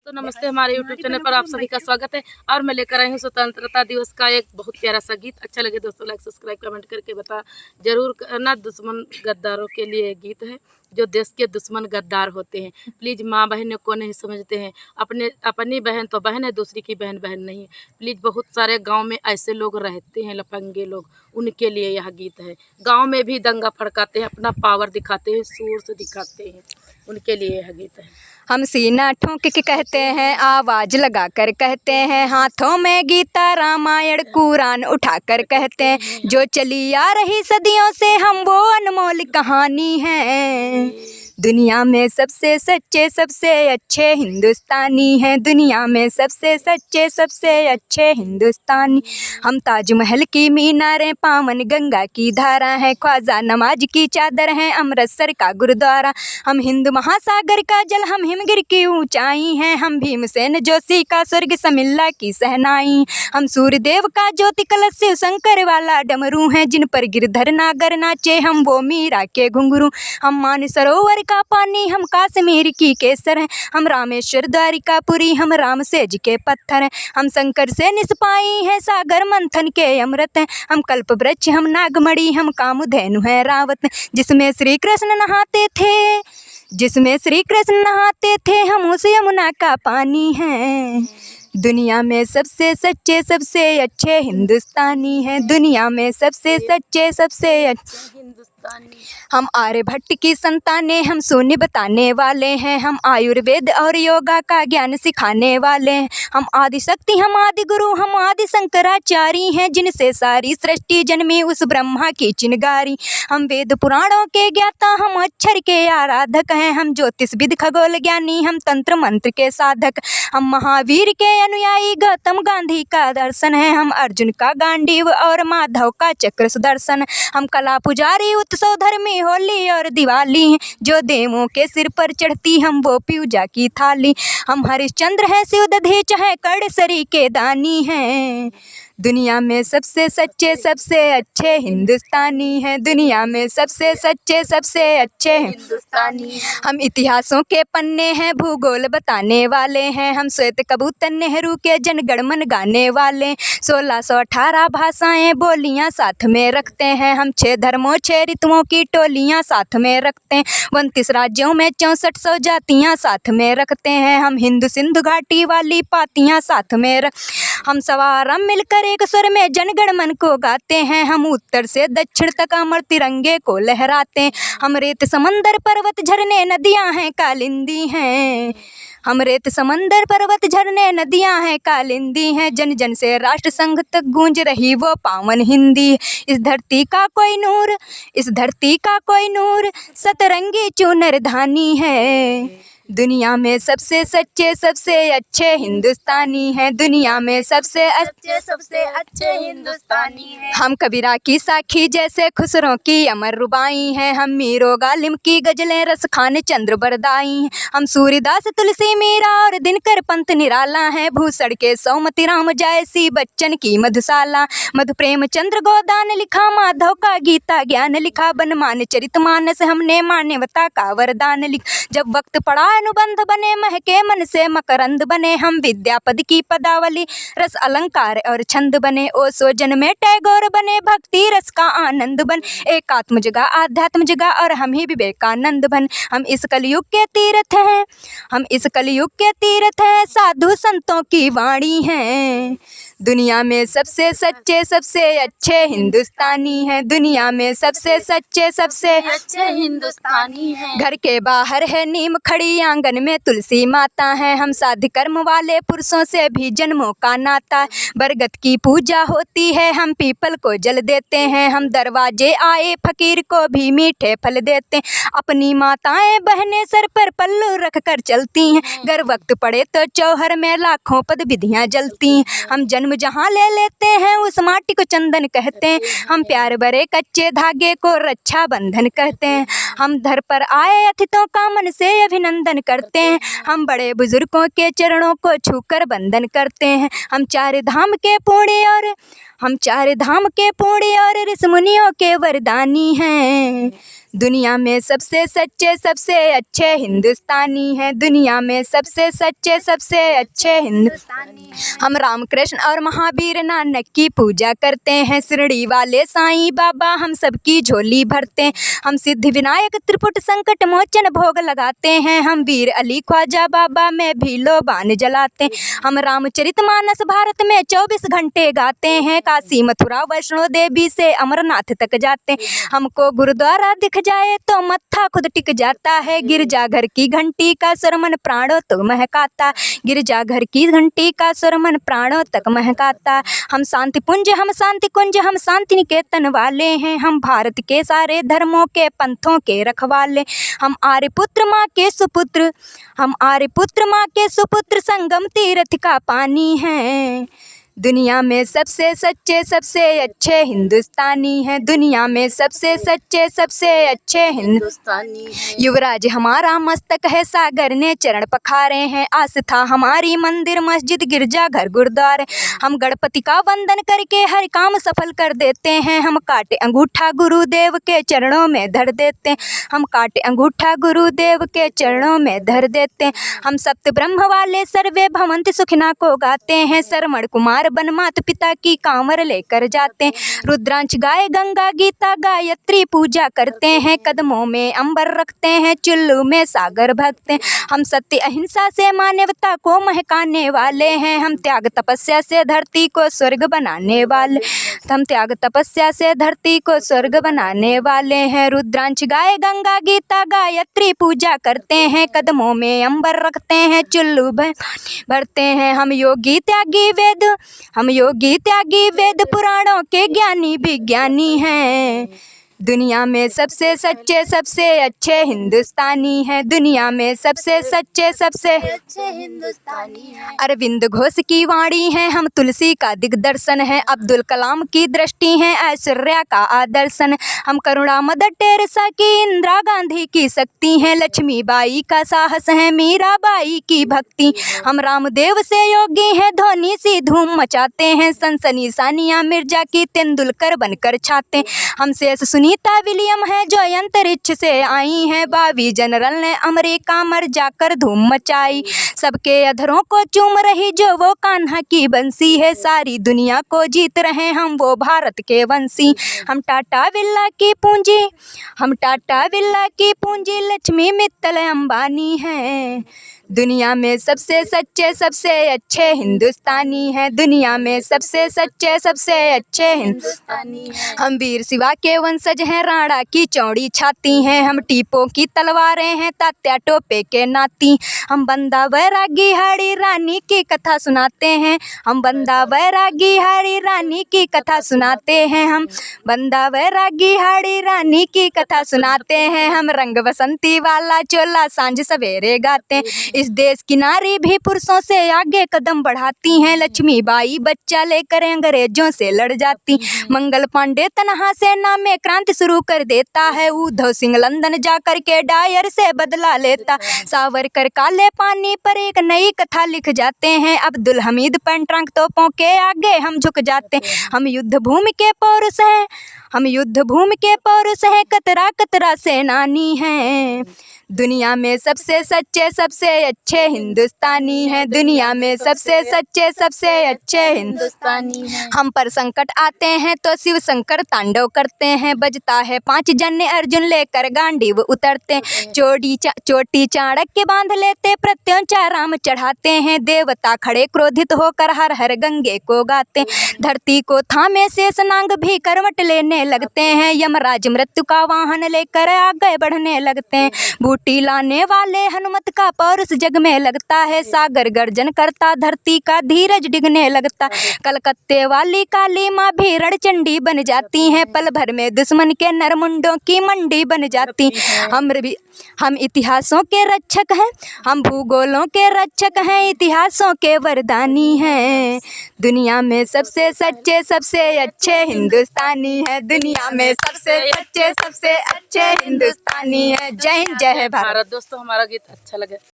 तो नमस्ते, हमारे YouTube चैनल पर आप सभी का स्वागत है। और मैं लेकर आई हूँ स्वतंत्रता दिवस का एक बहुत प्यारा सा गीत। अच्छा लगे दोस्तों लाइक सब्सक्राइब कमेंट करके बता जरूर करना। दुश्मन गद्दारों के लिए एक गीत है, जो देश के दुश्मन गद्दार होते हैं। प्लीज़ माँ बहनों को नहीं समझते हैं, अपनी बहन तो बहन है, दूसरी की बहन बहन नहीं है। प्लीज़ बहुत सारे गाँव में ऐसे लोग रहते हैं लफंगे लोग, उनके लिए यह गीत है। गाँव में भी दंगा भड़काते हैं, अपना पावर दिखाते हैं, शोर से दिखाते हैं, उनके लिए यह गीत है। हम सीना ठोंक के कहते हैं, आवाज लगा कर कहते हैं, हाथों में गीता रामायण कुरान उठा कर कहते हैं, जो चली आ रही सदियों से हम वो अनमोल कहानी है। दुनिया में सबसे सच्चे सबसे अच्छे हिंदुस्तानी हैं, दुनिया में सबसे सच्चे सबसे अच्छे हिंदुस्तानी। हम ताजमहल की मीनारें, पावन गंगा की धारा हैं, ख्वाजा नमाज की चादर हैं, अमृतसर का गुरुद्वारा। हम हिंद महासागर का जल, हम हिमगिर की ऊंचाई हैं, हम भीमसेन जोशी का स्वर्ग समिल्ला की सहनाई। हम सूर्यदेव का ज्योति कलश शिव शंकर वाला डमरू हैं, जिन पर गिरधर नागर नाचे हम वो मीरा के घुंघरू। हम मानसरोवर का पानी, हम कश्मीर की केसर हैं, हम रामेश्वर द्वारिकापुरी, हम राम सेज के पत्थर हैं। हम शंकर से निष्पाई हैं, सागर मंथन के अमृत हैं, हम कल्प वृक्ष हम नागमणि, हम कामधेनु हैं रावत। जिसमें श्री कृष्ण नहाते थे, जिसमें श्री कृष्ण नहाते थे, हम उस यमुना का पानी हैं। दुनिया में सबसे सच्चे सबसे अच्छे हिंदुस्तानी हैं, दुनिया में सबसे सच्चे सबसे अच्छे हिंदुस्तानी। हम आर्यभट्ट की संतानें, हम शून्य बताने वाले हैं, हम आयुर्वेद और योगा का ज्ञान सिखाने वाले हैं। हम आदि शक्ति हम आदि गुरु, हम आदि शंकराचार्य हैं, जिनसे सारी सृष्टि जन्मी उस ब्रह्मा की चिनगारी। हम वेद पुराणों के ज्ञाता, हम अक्षर के आराधक हैं, हम ज्योतिष विद खगोल ज्ञानी, हम तंत्र मंत्र के साधक। हम महावीर के अनुयायी, गौतम गांधी का दर्शन है, हम अर्जुन का गांडीव और माधव का चक्र सुदर्शन। हम कला पुजारी, उत्सव धर्मी, होली और दिवाली हैं, जो देवों के सिर पर चढ़ती हम वो पूजा की थाली। हम हरिश्चंद्र हैं, शिव दधीच हैं, कर्णसरी के दानी हैं। दुनिया में सबसे सच्चे सबसे अच्छे हिंदुस्तानी हैं, दुनिया में सबसे सच्चे सबसे अच्छे हिंदुस्तानी। हम इतिहासों के पन्ने हैं, भूगोल बताने वाले हैं, हम श्वेत कबूतर नेहरू के जनगण मन गाने वाले। 1618 भाषाएं बोलियां साथ में रखते हैं, हम 6 धर्मों 6 ऋतुओं की टोलियां साथ में रखते हैं। 29 राज्यों में 6400 जातियां साथ में रखते हैं, हम हिंदू सिंधु घाटी वाली पातियां साथ में रख। हम सवारम मिलकर एक स्वर में जनगण मन को गाते हैं, हम उत्तर से दक्षिण तक अमर तिरंगे को लहराते हैं। हम रेत समंदर पर्वत झरने नदियां हैं कालिंदी हैं, हम रेत समंदर पर्वत झरने नदियां हैं कालिंदी हैं। जन जन से राष्ट्र संघ तक गूंज रही वो पावन हिंदी। इस धरती का कोई नूर, इस धरती का कोई नूर, सतरंगी चूनर धानी है। दुनिया में सबसे सच्चे सबसे अच्छे हिंदुस्तानी हैं, दुनिया में सबसे अच्छे हिंदुस्तानी हैं। हम कबीरा की साखी जैसे खुसरों की अमर रुबाई हैं, हम मीरो गालिम की गजलें रस खान चंद्र बरदाई हैं। हम सूर्यदास तुलसी मीरा और दिनकर पंत निराला हैं, भूषण के सौमति राम जयसी बच्चन की मधुशाला। मधु प्रेम चंद्र गोदान लिखा, माधव का गीता ज्ञान लिखा, बनमान चरितमानस हमने मानवता का वरदान लिखा। जब वक्त पड़ा अनुबंध बने, महके मन से मकरंद बने, हम विद्यापद की पदावली रस अलंकार और छंद बने। ओ सोजन में टैगोर बने, भक्ति रस का आनंद बन, एकात्म जगा आध्यात्म जगा और हम ही विवेकानंद बन। हम इस कलयुग के तीर्थ हैं, हम इस कलयुग के तीर्थ हैं, साधु संतों की वाणी हैं। दुनिया में सबसे सच्चे सबसे अच्छे हिंदुस्तानी हैं, दुनिया में सबसे सच्चे सबसे अच्छे हिंदुस्तानी हैं। घर के बाहर है नीम खड़ी, आंगन में तुलसी माता है, हम साध कर्म वाले पुरुषों से भी जन्मों का नाता। बरगद की पूजा होती है, हम पीपल को जल देते हैं, हम दरवाजे आए फकीर को भी मीठे फल देते हैं। अपनी माताएं बहनें सर पर पल्लू रख कर चलती हैं, अगर वक्त पड़े तो चौहर में लाखों पद विधियां जलती हैं। हम जन्म जहाँ ले लेते हैं, उस माटी को चंदन कहते हैं, हम प्यार भरे कच्चे धागे को रक्षा बंधन कहते हैं। हम धर पर आए अतिथियों का मन से अभिनंदन करते हैं, हम बड़े बुजुर्गों के चरणों को छूकर वंदन करते हैं। हम चार धाम के पुण्य और ऋषि मुनियों के वरदानी हैं। दुनिया में सबसे सच्चे सबसे अच्छे हिंदुस्तानी हैं, दुनिया में सबसे सच्चे सबसे अच्छे हिंदुस्तानी हैं। हम रामकृष्ण और महावीर नानक की पूजा करते हैं, शिरडी वाले साईं बाबा हम सबकी झोली भरते हैं। हम सिद्धि विनायक त्रिपुट संकट मोचन भोग लगाते हैं, हम वीर अली ख्वाजा बाबा में भी लोबान जलाते हैं। हम रामचरितमानस भारत में 24 घंटे गाते हैं, काशी मथुरा वैष्णो देवी से अमरनाथ तक जाते हैं। हमको गुरुद्वारा दिख जाए तो मत्था खुद टिक जाता है, गिरजाघर की घंटी का स्वर मन प्राणों तक महकाता, गिरजाघर की घंटी का स्वर मन प्राणों तक महकाता। हम शांति पुंज हम शांति कुंज हम शांति निकेतन वाले हैं, हम भारत के सारे धर्मों के पंथों के रखवाले। हम आर्यपुत्र माँ के सुपुत्र, हम आर्यपुत्र माँ के सुपुत्र, संगम तीर्थ का पानी है। दुनिया में सबसे सच्चे सबसे अच्छे हिंदुस्तानी हैं, दुनिया में सबसे सच्चे सबसे अच्छे हिंदुस्तानी हैं। युवराज हमारा मस्तक है, सागर ने चरण पखारे हैं, आस्था हमारी मंदिर मस्जिद गिरजा घर गुरुद्वारे। हम गणपति का वंदन करके हर काम सफल कर देते हैं, हम काटे अंगूठा गुरुदेव के चरणों में धर देते हैं, हम काटे अंगूठा गुरुदेव के चरणों में धर देते हैं। हम सप्त ब्रह्म वाले सर्वे भवंति सुखिना को गाते हैं, शरमण कुमार बन माता पिता की कांवर लेकर जाते हैं। रुद्रांश गाए गंगा गीता गायत्री पूजा करते हैं, कदमों में अंबर रखते हैं, चुल्लू में सागर भरते हैं। हम सत्य अहिंसा से मानवता को महकाने वाले हैं, हम त्याग तपस्या से धरती को स्वर्ग बनाने वाले, हम त्याग तपस्या से धरती को स्वर्ग बनाने वाले हैं। रुद्रांश गाए गंगा गीता गायत्री पूजा करते हैं, कदमों में अंबर रखते हैं, चुल्लू भरते हैं। हम योगी त्यागी वेद पुराणों के ज्ञानी विज्ञानी हैं, दुनिया में सबसे सच्चे सबसे अच्छे हिंदुस्तानी हैं, दुनिया में सबसे सच्चे सबसे अच्छे हिंदुस्तानी हैं। अरविंद घोष की वाणी है, हम तुलसी का दिग्दर्शन है, अब्दुल कलाम की दृष्टि है, ऐश्वर्या का आदर्शन। हम करुणा मदर टेरेसा की, इंदिरा गांधी की शक्ति है, लक्ष्मीबाई का साहस है, मीराबाई की भक्ति। हम रामदेव से योगी हैं, धोनी सी धूम मचाते हैं, सनसनी सानिया मिर्जा की तेंदुलकर बनकर छाते। हम शेष सुनीता विलियम है जो अंतरिक्ष से आई हैं, बावी जनरल ने अमेरिका मर जाकर धूम मचाई। सबके अधरों को चूम रही जो वो कान्हा की बंसी है, सारी दुनिया को जीत रहे हम वो भारत के वंशी। हम टाटा बिरला की पूंजी लक्ष्मी मित्तल अंबानी हैं, दुनिया में सबसे सच्चे सबसे अच्छे हिंदुस्तानी हैं, दुनिया में सबसे सच्चे सबसे अच्छे हिंदुस्तानी हैं। हम वीर शिवा के वंशज हैं, राणा की चौड़ी छाती हैं, हम टीपों की तलवारें हैं, तात्या टोपे के नाती। हम बंदा बैरागी हाड़ी रानी की कथा सुनाते हैं, हम बंदा बैरागी हाड़ी रानी की कथा सुनाते हैं, हम बंदा बैरागी हाड़ी रानी की कथा सुनाते हैं। हम रंग बसंती वाला चोला सांझ सवेरे गाते हैं, इस देश की नारी भी पुरुषों से आगे कदम बढ़ाती हैं, लक्ष्मीबाई बच्चा लेकर अंग्रेजों से लड़ जाती। मंगल पांडे तनहा सेना में क्रांति शुरू कर देता है, उद्धव सिंह लंदन जाकर के डायर से बदला लेता, सावरकर काले पानी पर एक नई कथा लिख जाते हैं, अब्दुल हमीद पेंट्रंक तोपों के आगे हम झुक जाते हैं। हम युद्ध भूमि के पौरुष हैं, हम युद्ध भूमि के पौरुष हैं, कतरा कतरा सेनानी हैं, दुनिया में सबसे सच्चे सबसे अच्छे हिंदुस्तानी हैं, दुनिया में सबसे सच्चे सबसे अच्छे हिंदुस्तानी हैं। हम पर संकट आते हैं तो शिव शंकर तांडव करते हैं, बजता है 5 जन्य अर्जुन लेकर गांडीव उतरते, चोटी चाणक्य बांध लेते, प्रत्युंचा राम चढ़ाते हैं, देवता खड़े क्रोधित होकर हर हर गंगे को गाते, धरती को थामे शेषनाग भी करवट लेने लगते हैं, यमराज मृत्यु का वाहन लेकर आगे बढ़ने लगते हैं, बूटी लाने वाले हनुमत का पौरुष जग में लगता है, सागर गर्जन करता धरती का धीरज डिगने लगता, कलकत्ते वाली काली माँ भी रणचंडी बन जाती हैं, पल भर में दुश्मन के नरमुंडों की मंडी बन जाती। हम इतिहासों के रक्षक हैं, हम भूगोलों के रक्षक हैं, इतिहासों के वरदानी हैं, दुनिया में सबसे सच्चे सबसे अच्छे हिंदुस्तानी हैं, दुनिया में सबसे सच्चे सबसे अच्छे हिंदुस्तानी हैं। जय हिंद जय भारत। दोस्तों हमारा गीत अच्छा लगे